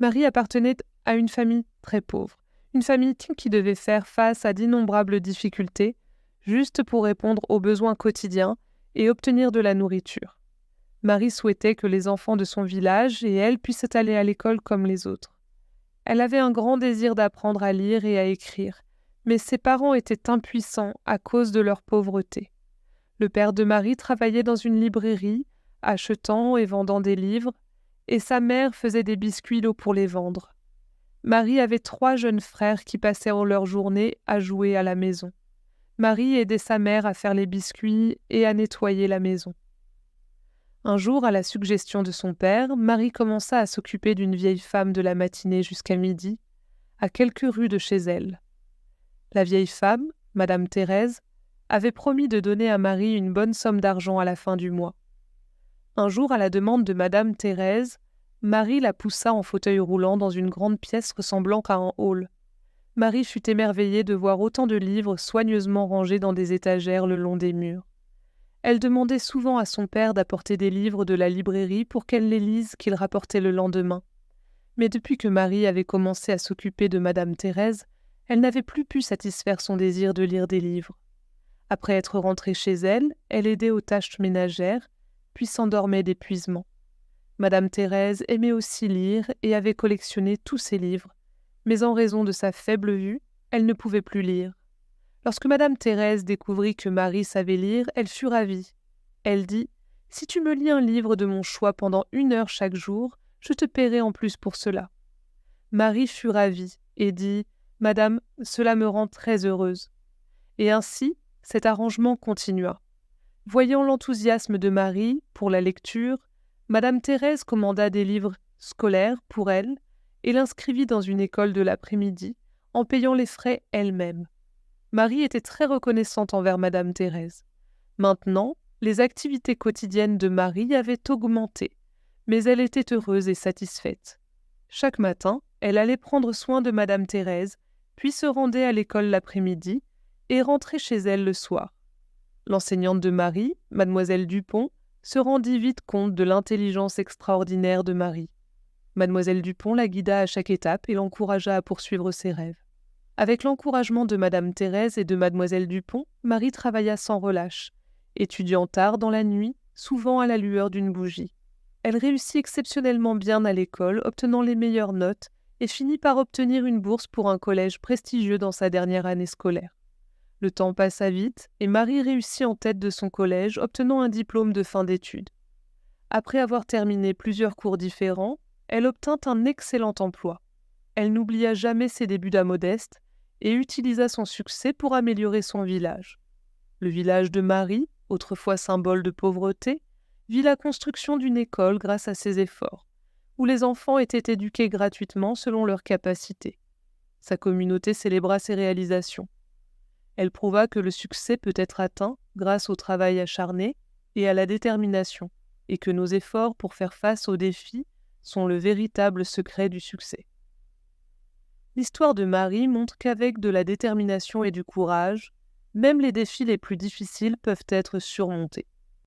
Marie appartenait à une famille très pauvre, une famille qui devait faire face à d'innombrables difficultés, juste pour répondre aux besoins quotidiens et obtenir de la nourriture. Marie souhaitait que les enfants de son village et elle puissent aller à l'école comme les autres. Elle avait un grand désir d'apprendre à lire et à écrire, mais ses parents étaient impuissants à cause de leur pauvreté. Le père de Marie travaillait dans une librairie, achetant et vendant des livres, et sa mère faisait des biscuits pour les vendre. Marie avait 3 jeunes frères qui passaient leur journée à jouer à la maison. Marie aidait sa mère à faire les biscuits et à nettoyer la maison. Un jour, à la suggestion de son père, Marie commença à s'occuper d'une vieille femme de la matinée jusqu'à midi, à quelques rues de chez elle. La vieille femme, Madame Thérèse, avait promis de donner à Marie une bonne somme d'argent à la fin du mois. Un jour, à la demande de Madame Thérèse, Marie la poussa en fauteuil roulant dans une grande pièce ressemblant à un hall. Marie fut émerveillée de voir autant de livres soigneusement rangés dans des étagères le long des murs. Elle demandait souvent à son père d'apporter des livres de la librairie pour qu'elle les lise qu'il rapportait le lendemain. Mais depuis que Marie avait commencé à s'occuper de Madame Thérèse, elle n'avait plus pu satisfaire son désir de lire des livres. Après être rentrée chez elle, elle aidait aux tâches ménagères, puis s'endormait d'épuisement. Madame Thérèse aimait aussi lire et avait collectionné tous ses livres, mais en raison de sa faible vue, elle ne pouvait plus lire. Lorsque Madame Thérèse découvrit que Marie savait lire, elle fut ravie. Elle dit « Si tu me lis un livre de mon choix pendant 1 heure chaque jour, je te paierai en plus pour cela. » Marie fut ravie et dit « Madame, cela me rend très heureuse. » Et ainsi, cet arrangement continua. Voyant l'enthousiasme de Marie pour la lecture, Madame Thérèse commanda des livres scolaires pour elle et l'inscrivit dans une école de l'après-midi en payant les frais elle-même. Marie était très reconnaissante envers Madame Thérèse. Maintenant, les activités quotidiennes de Marie avaient augmenté, mais elle était heureuse et satisfaite. Chaque matin, elle allait prendre soin de Madame Thérèse, puis se rendait à l'école l'après-midi et rentrait chez elle le soir. L'enseignante de Marie, Mademoiselle Dupont, se rendit vite compte de l'intelligence extraordinaire de Marie. Mademoiselle Dupont la guida à chaque étape et l'encouragea à poursuivre ses rêves. Avec l'encouragement de Madame Thérèse et de Mademoiselle Dupont, Marie travailla sans relâche, étudiant tard dans la nuit, souvent à la lueur d'une bougie. Elle réussit exceptionnellement bien à l'école, obtenant les meilleures notes, et finit par obtenir une bourse pour un collège prestigieux dans sa dernière année scolaire. Le temps passa vite, et Marie réussit en tête de son collège, obtenant un diplôme de fin d'études. Après avoir terminé plusieurs cours différents, elle obtint un excellent emploi. Elle n'oublia jamais ses débuts modestes, et utilisa son succès pour améliorer son village. Le village de Marie, autrefois symbole de pauvreté, vit la construction d'une école grâce à ses efforts, où les enfants étaient éduqués gratuitement selon leurs capacités. Sa communauté célébra ses réalisations. Elle prouva que le succès peut être atteint grâce au travail acharné et à la détermination, et que nos efforts pour faire face aux défis sont le véritable secret du succès. L'histoire de Marie montre qu'avec de la détermination et du courage, même les défis les plus difficiles peuvent être surmontés.